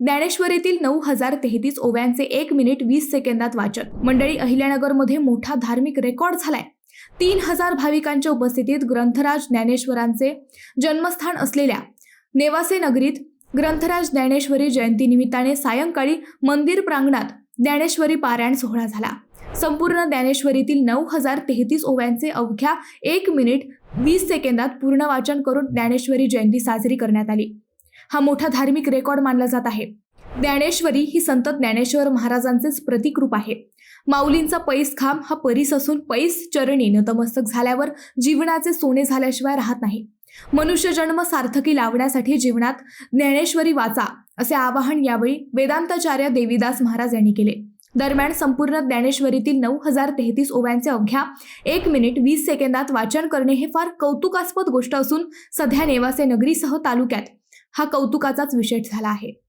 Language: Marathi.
ज्ञानेश्वरीतील 9033 ओव्यांचे 1 मिनिट 20 सेकंदात वाचन. मंडळी, अहिल्यानगरमध्ये मोठा धार्मिक रेकॉर्ड झालाय. 3000 भाविकांच्या उपस्थितीत ग्रंथराज ज्ञानेश्वरांचे जन्मस्थान असलेल्या नेवासे नगरीत ग्रंथराज ज्ञानेश्वरी जयंतीनिमित्ताने सायंकाळी मंदिर प्रांगणात ज्ञानेश्वरी पारायण सोहळा झाला. संपूर्ण ज्ञानेश्वरीतील 9033 ओव्यांचे अवघ्या 1 मिनिट 20 सेकंदात पूर्ण वाचन करून ज्ञानेश्वरी जयंती साजरी करण्यात आली. हा मोठा धार्मिक रेकॉर्ड मानला जात आहे. ज्ञानेश्वरी ही संत ज्ञानेश्वर महाराजांचेच प्रतीक रूप आहे. माऊलींचा पैस खांब हा परीस असून पैस चरणी नतमस्तक झाल्यावर जीवनाचे सोने झाल्याशिवाय राहत नाही. मनुष्य जन्म सार्थकी लावण्यासाठी जीवनात ज्ञानेश्वरी वाचा असे आवाहन यावेळी वेदांताचार्य देवीदास महाराज यांनी केले. दरम्यान संपूर्ण ज्ञानेश्वरीतील 9033 ओव्यांचे अवघ्या 1 मिनिट 20 सेकंदात वाचन करणे हे फार कौतुकास्पद गोष्ट असून सध्या नेवासे नगरीसह तालुक्यात हा कौतुकाचाच विषय झाला आहे.